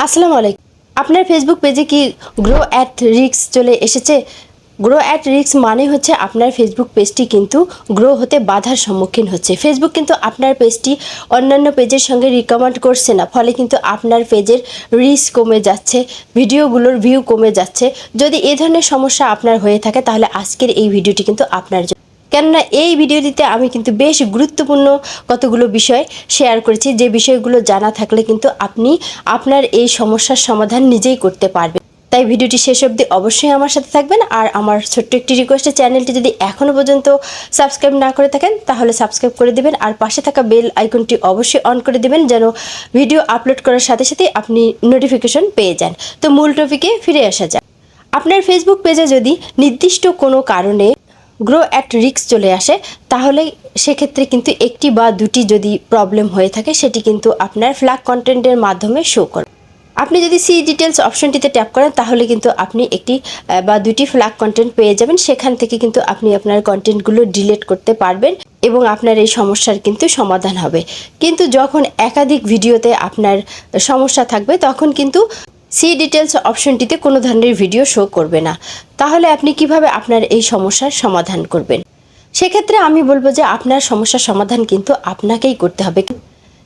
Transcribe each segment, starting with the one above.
আসসালামু আলাইকুম। আপনার ফেসবুক পেজে কি গ্রো অ্যাট রিস্ক চলে এসেছে? গ্রো অ্যাট রিস্ক মানে হচ্ছে আপনার ফেসবুক পেজটি কিন্তু গ্রো হতে বাধার সম্মুখীন হচ্ছে। ফেসবুক কিন্তু আপনার পেজটি অন্যান্য পেজের সঙ্গে রিকমেন্ড করছে না, ফলে কিন্তু আপনার পেজের রিচ কমে যাচ্ছে, ভিডিওগুলোর ভিউ কমে যাচ্ছে। যদি এই ধরনের সমস্যা আপনার হয়ে থাকে তাহলে আজকের এই ভিডিওটি কিন্তু আপনার জন্য, কেননা এই ভিডিওটিতে আমি কিন্তু বেশ গুরুত্বপূর্ণ কতগুলো বিষয় শেয়ার করেছি, যে বিষয়গুলো জানা থাকলে কিন্তু আপনি আপনার এই সমস্যার সমাধান নিজেই করতে পারবেন। তাই ভিডিওটি শেষ অবধি অবশ্যই আমার সাথে থাকবেন। আর আমার ছোট্ট একটি রিকোয়েস্ট, চ্যানেলটি যদি এখনও পর্যন্ত সাবস্ক্রাইব না করে থাকেন তাহলে সাবস্ক্রাইব করে দেবেন, আর পাশে থাকা বেল আইকনটি অবশ্যই অন করে দেবেন যেন ভিডিও আপলোড করার সাথে সাথে আপনি নোটিফিকেশন পেয়ে যান। তো মূল টপিকে ফিরে আসা যাক। আপনার ফেসবুক পেজে যদি নির্দিষ্ট কোনো কারণে গ্রো অ্যাট রিস্ক চলে আসে, তাহলে সেক্ষেত্রে কিন্তু একটি বা দুটি যদি প্রবলেম হয়ে থাকে সেটি কিন্তু আপনার ফ্ল্যাগ কন্টেন্টের মাধ্যমে শো করবে। আপনি যদি সি ডিটেলস অপশনটিতে ট্যাপ করেন তাহলে কিন্তু আপনি একটি বা দুটি ফ্ল্যাগ কন্টেন্ট পেয়ে যাবেন। সেখান থেকে কিন্তু আপনি আপনার কন্টেন্টগুলো ডিলিট করতে পারবেন এবং আপনার এই সমস্যার কিন্তু সমাধান হবে। কিন্তু যখন একাধিক ভিডিওতে আপনার সমস্যা থাকবে তখন কিন্তু সি ডিটেলস অপশনটিতে কোনো ধরনের ভিডিও শো করবে না। তাহলে আপনি কিভাবে আপনার এই সমস্যার সমাধান করবেন? সেক্ষেত্রে আমি বলবো যে আপনার সমস্যার সমাধান কিন্তু আপনাকেই করতে হবে,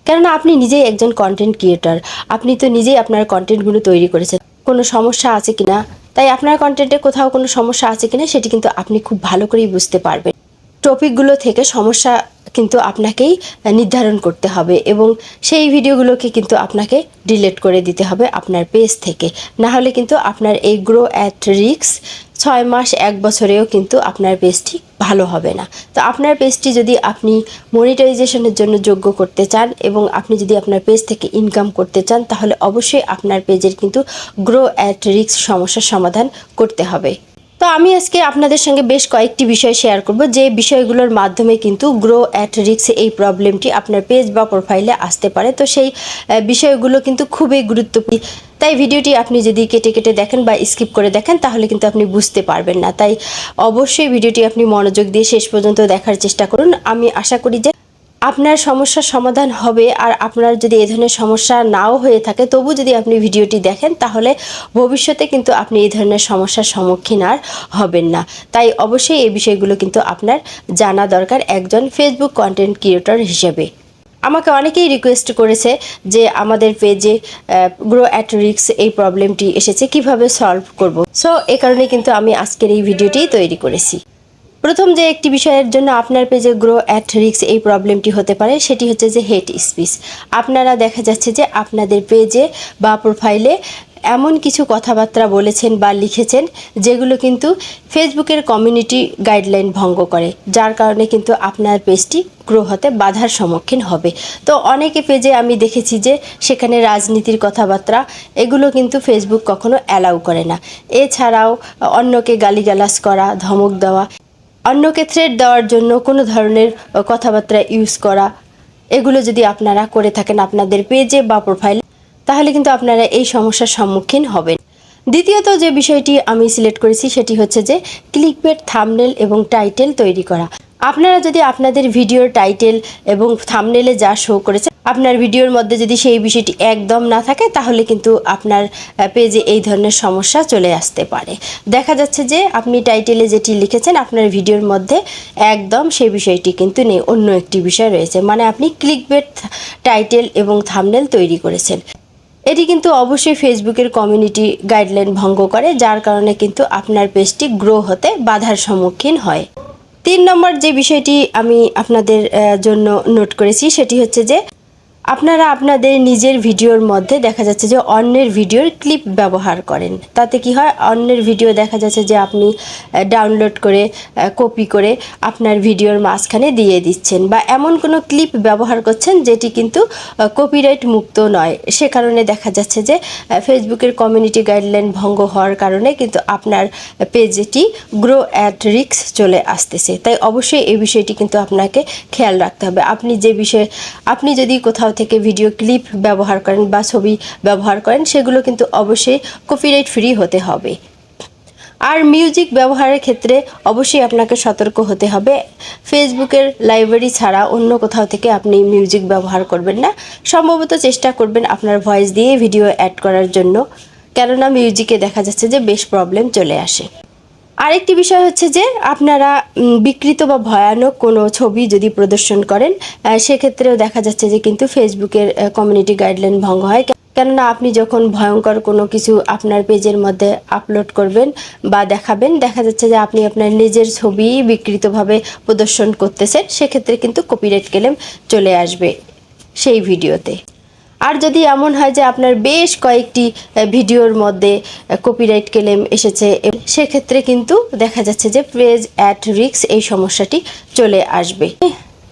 কেননা আপনি নিজেই একজন কন্টেন্ট ক্রিয়েটর। আপনি তো নিজেই আপনার কন্টেন্টগুলো তৈরি করেছেন। কোনো সমস্যা আছে কিনা, তাই আপনার কন্টেন্টে কোথাও কোনো সমস্যা আছে কিনা সেটি কিন্তু আপনি খুব ভালো করেই বুঝতে পারবেন। টপিকগুলো থেকে সমস্যা কিন্তু আপনাকেই নির্ধারণ করতে হবে এবং সেই ভিডিওগুলোকে কিন্তু আপনাকে ডিলিট করে দিতে হবে আপনার পেজ থেকে। না হলে কিন্তু আপনার এই গ্রো অ্যাট রিস্ক 6 মাস 1 বছরেও কিন্তু আপনার পেজটি ভালো হবে না। তো আপনার পেজটি যদি আপনি মনিটাইজেশনের জন্য যোগ্য করতে চান এবং আপনি যদি আপনার পেজ থেকে ইনকাম করতে চান, তাহলে অবশ্যই আপনার পেজের কিন্তু গ্রো অ্যাট রিস্ক সমস্যার সমাধান করতে হবে। তো আমি আজকে আপনাদের সঙ্গে বেশ কয়েকটি বিষয় শেয়ার করব, যে বিষয়গুলোর মাধ্যমে কিন্তু গ্রো অ্যাট রিস্ক এই প্রবলেমটি আপনার পেজ বা প্রোফাইলে আসতে পারে। তো সেই বিষয়গুলো কিন্তু খুবই গুরুত্বপূর্ণ, তাই ভিডিওটি আপনি যদি কেটে কেটে দেখেন বা স্কিপ করে দেখেন তাহলে কিন্তু আপনি বুঝতে পারবেন না। তাই অবশ্যই ভিডিওটি আপনি মনোযোগ দিয়ে শেষ পর্যন্ত দেখার চেষ্টা করুন। আমি আশা করি যে আপনার সমস্যার সমাধান হবে। আর আপনার যদি এই ধরনের সমস্যা নাও হয়ে থাকে তবু যদি আপনি ভিডিওটি দেখেন তাহলে ভবিষ্যতে কিন্তু আপনি এই ধরনের সমস্যার সম্মুখীন আর হবেন না। তাই অবশ্যই এই বিষয়গুলো কিন্তু আপনার জানা দরকার একজন ফেসবুক কন্টেন্ট ক্রিয়েটর হিসেবে। আমাকে অনেকেই রিকোয়েস্ট করেছে যে আমাদের পেজে গ্রো অ্যাট রিস্ক এই প্রবলেমটি এসেছে, কিভাবে সলভ করব। সো এ কারণে কিন্তু আমি আজকের এই ভিডিওটি তৈরি করেছি। প্রথম যে একটি বিষয়ের জন্য আপনার পেজে গ্রো অ্যাট রিস্ক এই প্রবলেমটি হতে পারে সেটি হচ্ছে যে হেট স্পিচ। আপনারা দেখা যাচ্ছে যে আপনাদের পেজে বা প্রোফাইলে এমন কিছু কথাবার্তা বলেছেন বা লিখেছেন যেগুলো কিন্তু ফেসবুকের কমিউনিটি গাইডলাইন ভঙ্গ করে, যার কারণে কিন্তু আপনার পেজটি গ্রো হতে বাধার সম্মুখীন হবে। তো অনেকে পেজে আমি দেখেছি যে সেখানে রাজনীতির কথাবার্তা, এগুলো কিন্তু ফেসবুক কখনো অ্যালাউ করে না। এছাড়াও অন্যকে গালিগালাজ করা, ধমক দেওয়া, অন্যকে থ্রেট দেওয়ার জন্য কোনো ধরনের কথাবার্তা ইউজ করা, এগুলো যদি আপনারা করে থাকেন আপনাদের পেজে বা প্রোফাইলে তাহলে কিন্তু আপনারা এই সমস্যার সম্মুখীন হবেন। দ্বিতীয়ত যে বিষয়টি আমি সিলেক্ট করেছি সেটি হচ্ছে যে ক্লিকবেট থাম্বনেল এবং টাইটেল তৈরি করা। আপনারা যদি আপনাদের ভিডিওর টাইটেল এবং থাম্বনেলে যা শো করেছে আপনার ভিডিওর মধ্যে যদি সেই বিষয়টি একদম না থাকে তাহলে কিন্তু আপনার পেজে এই ধরনের সমস্যা চলে আসতে পারে। দেখা যাচ্ছে যে আপনি টাইটেলে যেটি লিখেছেন আপনার ভিডিওর মধ্যে একদম সেই বিষয়টি কিন্তু নেই, অন্য একটি বিষয় রয়েছে, মানে আপনি ক্লিকবেট টাইটেল এবং থাম্বনেল তৈরি করেছেন। এটি কিন্তু অবশ্যই ফেসবুকের কমিউনিটি গাইডলাইন ভঙ্গ করে, যার কারণে কিন্তু আপনার পেজটি গ্রো হতে বাধার সম্মুখীন হয়। 3 নম্বর যে বিষয়টি আমি আপনাদের জন্য নোট করেছি সেটি হচ্ছে যে আপনারা আপনাদের নিজের ভিডিওর মধ্যে দেখা যাচ্ছে যে অন্যের ভিডিওর ক্লিপ ব্যবহার করেন। তাতে কি হয়, অন্যের ভিডিও দেখা যাচ্ছে যে আপনি ডাউনলোড করে কপি করে আপনার ভিডিওর মাঝখানে দিয়ে দিচ্ছেন, বা এমন কোনো ক্লিপ ব্যবহার করছেন যেটি কিন্তু কপিরাইট মুক্ত নয়। সে কারণে দেখা যাচ্ছে যে ফেসবুকের কমিউনিটি গাইডলাইন ভঙ্গ হওয়ার কারণে কিন্তু আপনার পেজটি গ্রো অ্যাট রিস্ক চলে আসতেছে। তাই অবশ্যই এই বিষয়টি কিন্তু আপনাকে খেয়াল রাখতে হবে। আপনি যদি কোথাও থেকে ভিডিও ক্লিপ ব্যবহার করেন বা ছবি ব্যবহার করেন সেগুলো কিন্তু অবশ্যই কপিরাইট ফ্রি হতে হবে। আর মিউজিক ব্যবহারের ক্ষেত্রে অবশ্যই আপনাকে সতর্ক হতে হবে। ফেসবুকের লাইব্রেরি ছাড়া অন্য কোথাও থেকে আপনি মিউজিক ব্যবহার করবেন না। সম্ভবত চেষ্টা করবেন আপনার ভয়েস দিয়ে ভিডিও অ্যাড করার জন্য, কেননা মিউজিকে দেখা যাচ্ছে যে বেশ প্রবলেম চলে আসে। আরেকটি বিষয় হচ্ছে যে আপনারা বিকৃত বা ভয়ানক কোনো ছবি যদি প্রদর্শন করেন, সেক্ষেত্রেও দেখা যাচ্ছে যে কিন্তু ফেসবুকের কমিউনিটি গাইডলাইন ভঙ্গ হয়। কেননা আপনি যখন ভয়ঙ্কর কোনো কিছু আপনার পেজের মধ্যে আপলোড করবেন বা দেখাবেন, দেখা যাচ্ছে যে আপনি আপনার নিজের ছবি বিকৃতভাবে প্রদর্শন করতেছেন, সেক্ষেত্রে কিন্তু কপিরাইট ক্লেম চলে আসবে সেই ভিডিওতে। আর যদি এমন হয় যে আপনার বেশ কয়েকটি ভিডিওর মধ্যে কপিরাইট ক্লেম এসেছে, সেক্ষেত্রে কিন্তু দেখা যাচ্ছে যে পেজ অ্যাট রিস্ক এই সমস্যাটি চলে আসবে।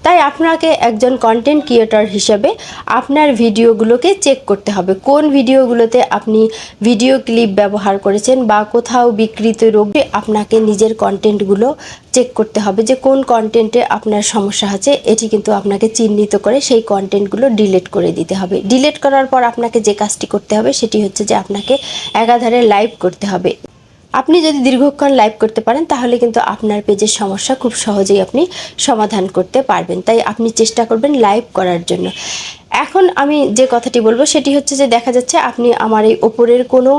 তাই আপনাকে একজন কন্টেন্ট ক্রিয়েটর হিসেবে আপনার ভিডিওগুলোকে চেক করতে হবে, কোন ভিডিওগুলোতে আপনি ভিডিও ক্লিপ ব্যবহার করেছেন বা কোথাও বিকৃত রূপে আপনাকে নিজের কন্টেন্টগুলো চেক করতে হবে যে কোন কন্টেন্টে আপনার সমস্যা আছে। এটি কিন্তু আপনাকে চিহ্নিত করে সেই কন্টেন্টগুলো ডিলিট করে দিতে হবে। ডিলিট করার পর আপনাকে যে কাজটি করতে হবে সেটি হচ্ছে যে আপনাকে একাধারে লাইভ করতে হবে। আপনি যদি দীর্ঘক্ষণ লাইভ করতে পারেন তাহলে কিন্তু আপনার পেজের সমস্যা খুব সহজেই আপনি সমাধান করতে পারবেন। তাই আপনি চেষ্টা করবেন লাইভ করার জন্য। এখন আমি যে কথাটি বলবো সেটি হচ্ছে যে দেখা যাচ্ছে আপনি আমার এই ওপরের কোনো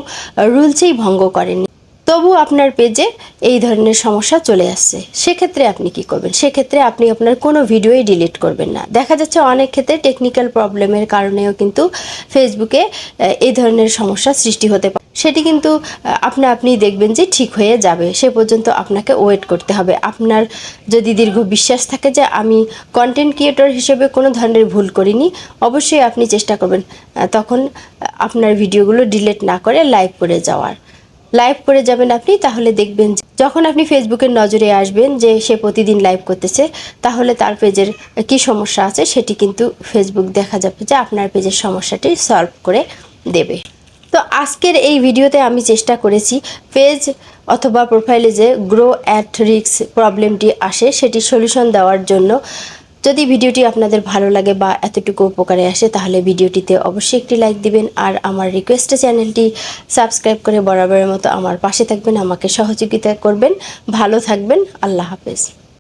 রুলসেই ভঙ্গ করেননি, তবু আপনার পেজে এই ধরনের সমস্যা চলে আসছে। সেক্ষেত্রে আপনি কি করবেন? সেক্ষেত্রে আপনি আপনার কোনো ভিডিওই ডিলিট করবেন না। দেখা যাচ্ছে অনেক ক্ষেত্রে টেকনিক্যাল প্রবলেমের কারণেও কিন্তু ফেসবুকে এই ধরনের সমস্যা সৃষ্টি হতে পারে। সেটি কিন্তু আপনি দেখবেন যে ঠিক হয়ে যাবে, সে পর্যন্ত আপনাকে ওয়েট করতে হবে। আপনার যদি দীর্ঘ বিশ্বাস থাকে যে আমি কন্টেন্ট ক্রিয়েটর হিসেবে কোনো ধরনের ভুল করিনি, অবশ্যই আপনি চেষ্টা করবেন তখন আপনার ভিডিওগুলো ডিলিট না করে লাইভ করে যাওয়ার। লাইভ করে যাবেন আপনি, তাহলে দেখবেন যখন আপনি ফেসবুকের নজরে আসবেন যে সে প্রতিদিন লাইভ করতেছে, তাহলে তার পেজের কি সমস্যা আছে সেটি কিন্তু ফেসবুক দেখা যাবে যে আপনার পেজের সমস্যাটি সলভ করে দেবে। তো আজকের এই ভিডিওতে আমি চেষ্টা করেছি পেজ অথবা প্রোফাইলে যে গ্রো অ্যাট রিস্ক প্রবলেমটি আসে সেটি সলিউশন দেওয়ার জন্য। যদি ভিডিওটি আপনাদের ভালো লাগে বা এতটুকু উপকারে আসে তাহলে ভিডিওটিতে অবশ্যই একটি লাইক দিবেন, আর আমার রিকোয়েস্টে চ্যানেলটি সাবস্ক্রাইব করে বরাবরের মতো আমার পাশে থাকবেন, আমাকে সহযোগিতা করবেন। ভালো থাকবেন। আল্লাহ হাফেজ।